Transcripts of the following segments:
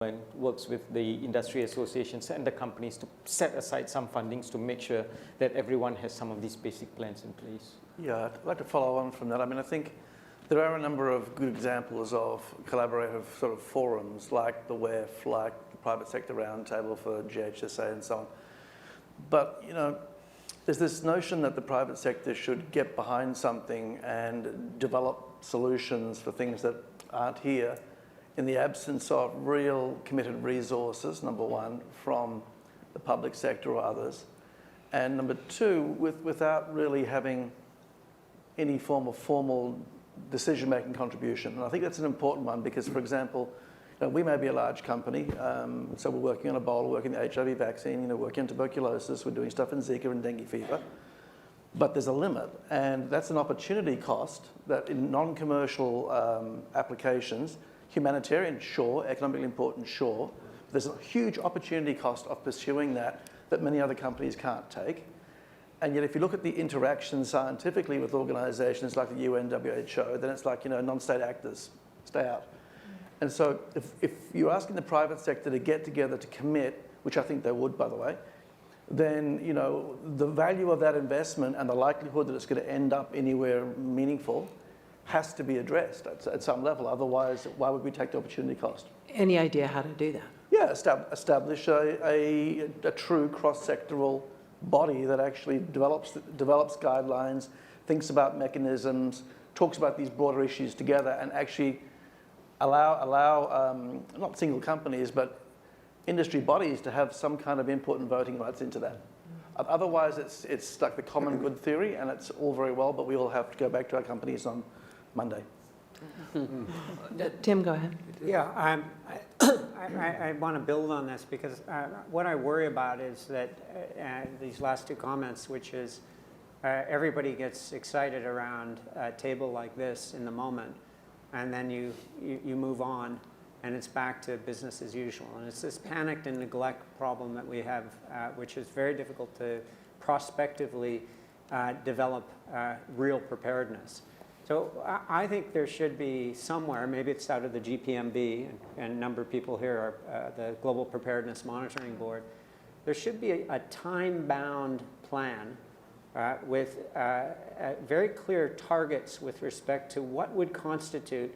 and works with the industry associations and the companies to set aside some fundings to make sure that everyone has some of these basic plans in place. Yeah, I'd like to follow on from that. I mean, I think there are a number of good examples of collaborative sort of forums like the WEF, like the Private Sector Roundtable for GHSA and so on. But, you know, there's this notion that the private sector should get behind something and develop solutions for things that aren't here in the absence of real committed resources, number one, from the public sector or others. And number two, without really having any form of formal decision-making contribution. And I think that's an important one because, for example, you know, we may be a large company, so we're working on Ebola, working on the HIV vaccine, you know, working on tuberculosis, we're doing stuff in Zika and dengue fever. But there's a limit, and that's an opportunity cost that in non-commercial applications, humanitarian, sure, economically important, sure, there's a huge opportunity cost of pursuing that many other companies can't take. And yet if you look at the interaction scientifically with organisations like the UN, WHO, then it's like, you know, non-state actors, stay out. And so if you're asking the private sector to get together to commit, which I think they would, by the way, then, you know, the value of that investment and the likelihood that it's going to end up anywhere meaningful has to be addressed at some level. Otherwise, why would we take the opportunity cost? Any idea how to do that? Yeah, establish a true cross-sectoral body that actually develops guidelines, thinks about mechanisms, talks about these broader issues together, and actually allow not single companies, but industry bodies to have some kind of input and voting rights into that. Otherwise, it's like the common good theory, and it's all very well, but we all have to go back to our companies on Monday. Tim, go ahead. Yeah, I want to build on this because what I worry about is that these last two comments, which is everybody gets excited around a table like this in the moment, and then you move on, and it's back to business as usual. And it's this panicked and neglect problem that we have, which is very difficult to prospectively develop real preparedness. So I think there should be somewhere, maybe it's out of the GPMB, and a number of people here are the Global Preparedness Monitoring Board, there should be a time-bound plan with very clear targets with respect to what would constitute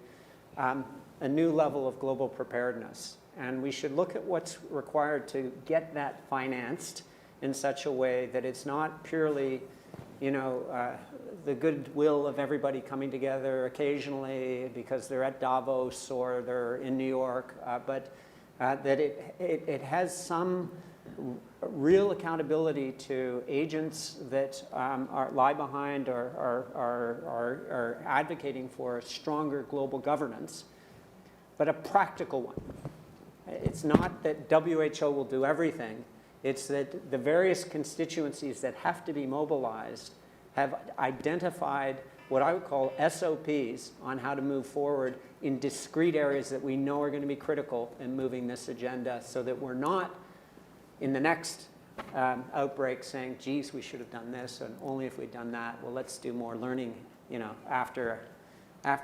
a new level of global preparedness. And we should look at what's required to get that financed in such a way that it's not purely, you know, the goodwill of everybody coming together occasionally because they're at Davos or they're in New York, but that it has some real accountability to agents that lie behind or are advocating for stronger global governance, but a practical one. It's not that WHO will do everything. It's that the various constituencies that have to be mobilized have identified what I would call SOPs on how to move forward in discrete areas that we know are going to be critical in moving this agenda so that we're not in the next outbreak saying, geez, we should have done this, and only if we'd done that. Well, let's do more learning, you know, after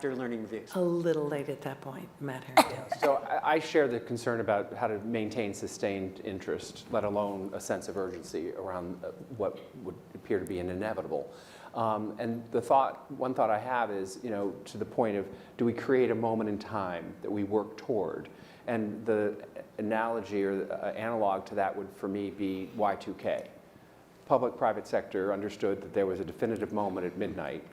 learning reviews. A little late at that point, Matt. So I share the concern about how to maintain sustained interest, let alone a sense of urgency around what would appear to be an inevitable. And one thought I have is, you know, to the point of, do we create a moment in time that we work toward? And the analogy or the analog to that would, for me, be Y2K. Public-private sector understood that there was a definitive moment at midnight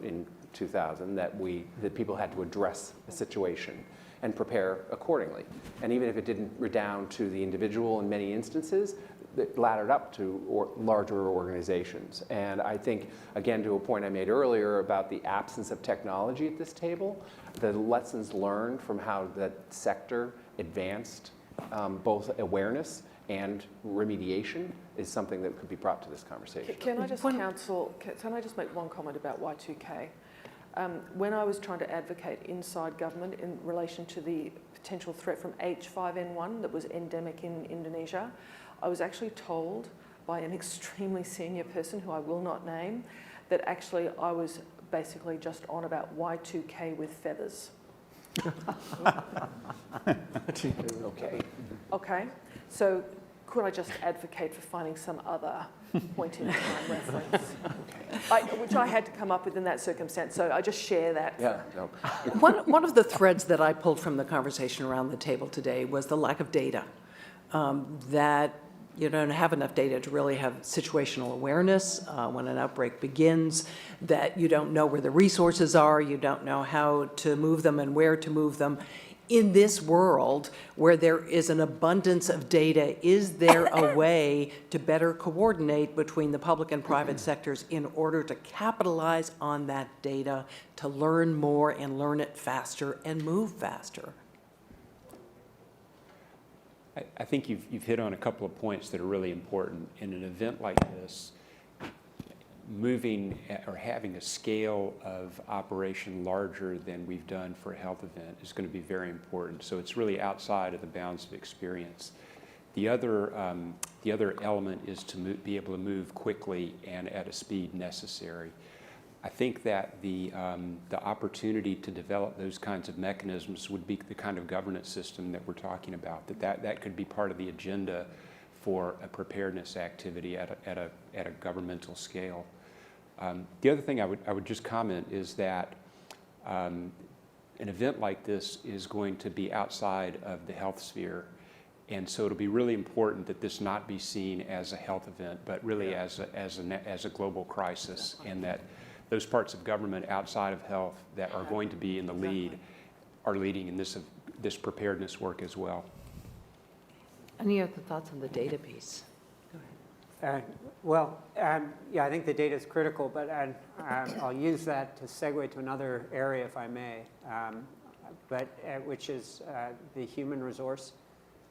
in 2000 that people had to address the situation and prepare accordingly. And even if it didn't redound to the individual in many instances, it laddered up to larger organizations. And I think, again, to a point I made earlier about the absence of technology at this table, the lessons learned from how that sector advanced both awareness and remediation is something that could be brought to this conversation. Can I just make one comment about Y2K? When I was trying to advocate inside government in relation to the potential threat from H5N1 that was endemic in Indonesia, I was actually told by an extremely senior person who I will not name that actually I was basically just on about Y2K with feathers. Okay. Okay, so could I just advocate for finding some other point in time reference? Which I had to come up with in that circumstance, so I just share that. Yeah. No. One of the threads that I pulled from the conversation around the table today was the lack of data. That you don't have enough data to really have situational awareness when an outbreak begins, that you don't know where the resources are, you don't know how to move them and where to move them. In this world where there is an abundance of data, is there a way to better coordinate between the public and private sectors in order to capitalize on that data, to learn more and learn it faster and move faster? I think you've hit on a couple of points that are really important. In an event like this, moving or having a scale of operation larger than we've done for a health event is going to be very important. So it's really outside of the bounds of experience. The other element is to be able to move quickly and at a speed necessary. I think that the opportunity to develop those kinds of mechanisms would be the kind of governance system that we're talking about. That could be part of the agenda for a preparedness activity at a governmental scale. The other thing I would just comment is that an event like this is going to be outside of the health sphere, and so it'll be really important that this not be seen as a health event, but really as a global crisis, and that those parts of government outside of health that are going to be in the lead are leading in this preparedness work as well. Any other thoughts on the data piece? Yeah, I think the data is critical, but I'll use that to segue to another area, if I may, which is the human resource.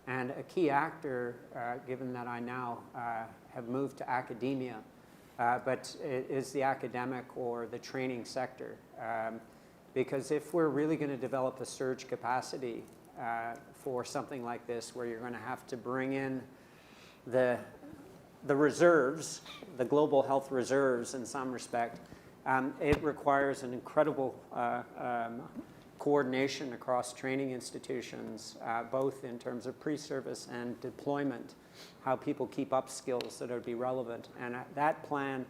And a key actor, given that I now have moved to academia, but it is the academic or the training sector. Because if we're really going to develop a surge capacity for something like this, where you're going to have to bring in the reserves, the global health reserves in some respect, it requires an incredible coordination across training institutions, both in terms of pre-service and deployment, how people keep up skills that would be relevant. And that plan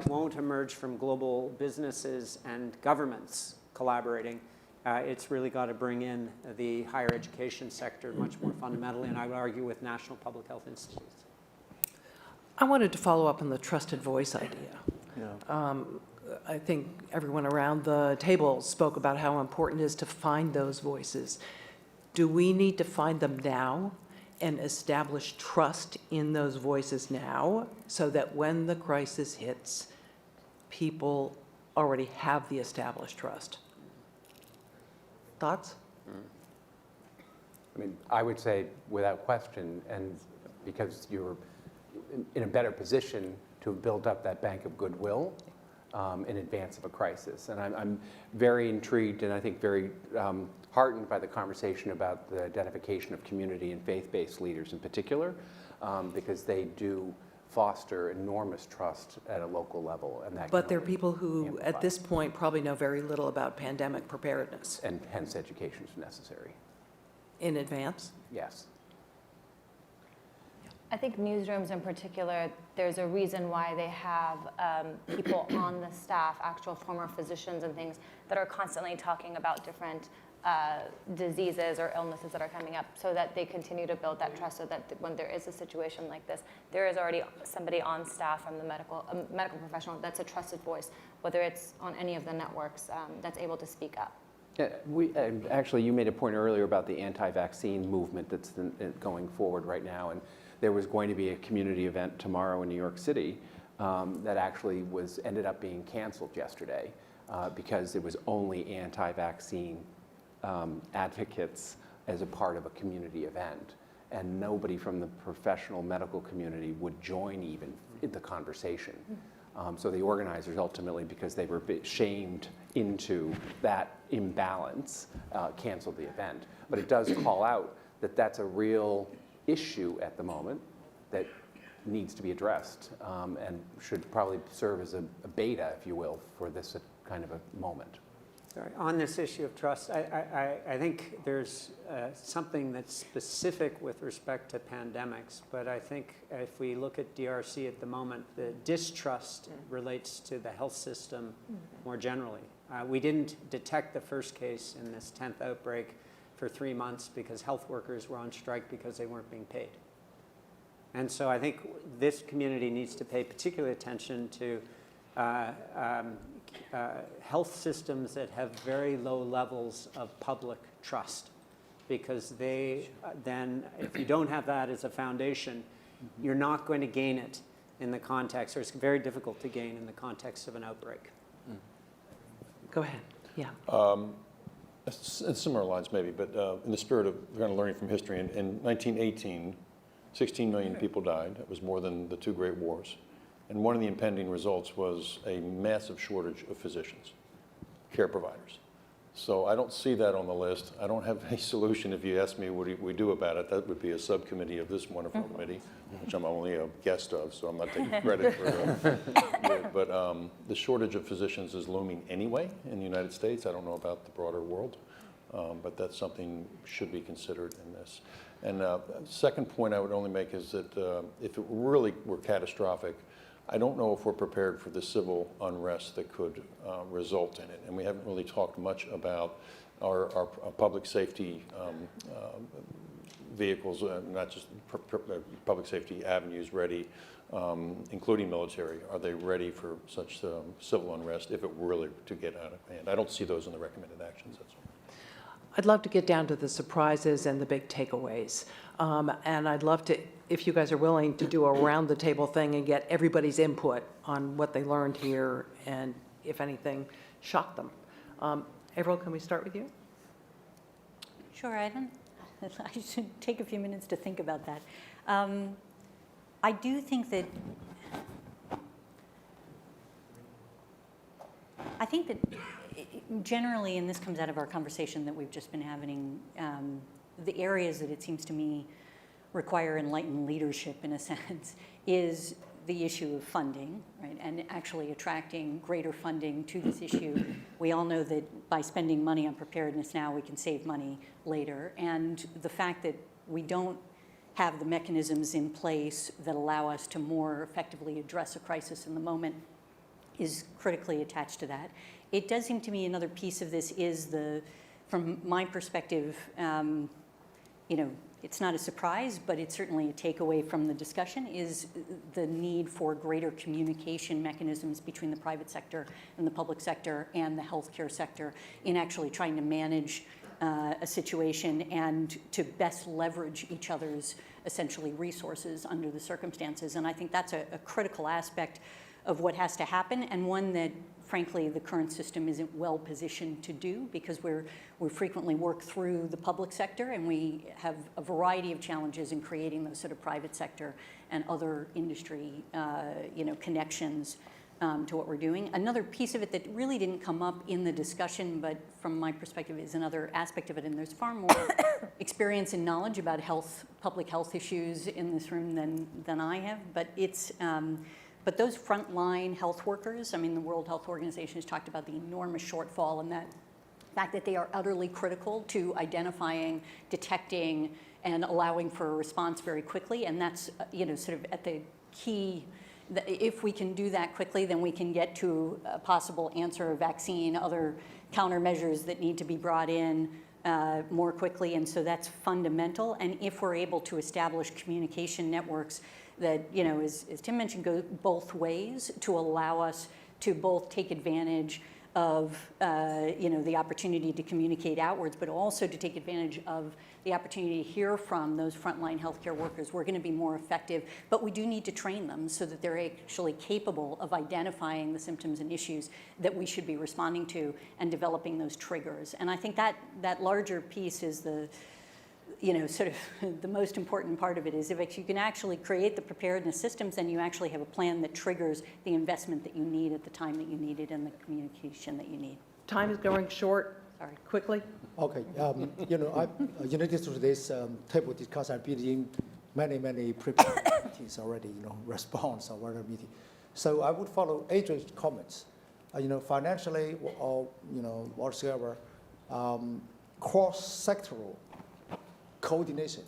won't emerge from global businesses and governments collaborating. It's really got to bring in the higher education sector much more fundamentally, and I would argue with national public health institutes. I wanted to follow up on the trusted voice idea. Yeah. I think everyone around the table spoke about how important it is to find those voices. Do we need to find them now and establish trust in those voices now so that when the crisis hits, people already have the established trust? Thoughts? I mean, I would say without question, and because you're in a better position to have built up that bank of goodwill in advance of a crisis. And I'm very intrigued and I think very heartened by the conversation about the identification of community and faith-based leaders in particular, because they do foster enormous trust at a local level. And that But there are people who, amplify. at this point, probably know very little about pandemic preparedness And hence education is necessary. in advance. Yes. I think newsrooms in particular, there's a reason why they have people on the staff, actual former physicians and things, that are constantly talking about different diseases or illnesses that are coming up, so that they continue to build that trust, so that when there is a situation like this, there is already somebody on staff from the medical professional that's a trusted voice, whether it's on any of the networks, that's able to speak up. Yeah, actually, you made a point earlier about the anti-vaccine movement that's going forward right now, and there was going to be a community event tomorrow in New York City that actually ended up being canceled yesterday because it was only anti-vaccine advocates as a part of a community event, and nobody from the professional medical community would join even in the conversation. So the organizers ultimately, because they were a bit shamed into that imbalance, canceled the event. But it does call out that that's a real issue at the moment that needs to be addressed and should probably serve as a beta, if you will, for this kind of a moment. Sorry, on this issue of trust, I think there's something that's specific with respect to pandemics, but I think if we look at DRC at the moment, the distrust relates to the health system more generally. We didn't detect the first case in this 10th outbreak for 3 months because health workers were on strike because they weren't being paid. And so I think this community needs to pay particular attention to health systems that have very low levels of public trust, because they then, if you don't have that as a foundation, you're not going to gain it in the context, or it's very difficult to gain in the context of an outbreak. Go ahead. Yeah. In similar lines maybe, but in the spirit of kind of learning from history, in 1918, 16 million people died. That was more than the 2 great wars. And one of the impending results was a massive shortage of physicians, care providers. So I don't see that on the list. I don't have any solution. If you ask me what do we do about it, that would be a subcommittee of this wonderful committee, which I'm only a guest of, so I'm not taking credit for it. But the shortage of physicians is looming anyway in the United States. I don't know about the broader world, but that's something should be considered in this. And second point I would only make is that if it really were catastrophic, I don't know if we're prepared for the civil unrest that could result in it. And we haven't really talked much about our public safety vehicles, not just public safety avenues ready, including military. Are they ready for such civil unrest if it were really to get out of hand? I don't see those in the recommended actions, that's all. I'd love to get down to the surprises and the big takeaways. And I'd love to, if you guys are willing, to do a round-the-table thing and get everybody's input on what they learned here and, if anything, shocked them. Avril, can we start with you? Sure, Ivan. I should take a few minutes to think about that. I do think that generally, and this comes out of our conversation that we've just been having, the areas that it seems to me require enlightened leadership, in a sense, is the issue of funding, right? And actually attracting greater funding to this issue. We all know that by spending money on preparedness now, we can save money later. And the fact that we don't have the mechanisms in place that allow us to more effectively address a crisis in the moment is critically attached to that. It does seem to me another piece of this is from my perspective, it's not a surprise, but it's certainly a takeaway from the discussion, is the need for greater communication mechanisms between the private sector and the public sector and the healthcare sector in actually trying to manage a situation and to best leverage each other's essentially resources under the circumstances. And I think that's a critical aspect of what has to happen, and one that frankly the current system isn't well positioned to do, because we frequently work through the public sector and we have a variety of challenges in creating those sort of private sector and other industry connections to what we're doing. Another piece of it that really didn't come up in the discussion, but from my perspective is another aspect of it, and there's far more experience and knowledge about public health issues in this room than I have, but it's but those frontline health workers, I mean, the World Health Organization has talked about the enormous shortfall and that fact that they are utterly critical to identifying, detecting, and allowing for a response very quickly. And that's, sort of at the key. If we can do that quickly, then we can get to a possible answer, a vaccine, other countermeasures that need to be brought in more quickly. And so that's fundamental. And if we're able to establish communication networks that, as Tim mentioned, go both ways to allow us to both take advantage of, the opportunity to communicate outwards, but also to take advantage of the opportunity to hear from those frontline healthcare workers. We're going to be more effective, but we do need to train them so that they're actually capable of identifying the symptoms and issues that we should be responding to and developing those triggers. And I think that larger piece is sort of the most important part of it, is if you can actually create the preparedness systems, then you actually have a plan that triggers the investment that you need at the time that you need it and the communication that you need. Time is going short. Sorry, quickly. Okay, this today's table discussion, I've been in many prepared meetings already, response or whatever meeting. So I would follow Adrian's comments. financially or, whatsoever, cross-sectoral coordination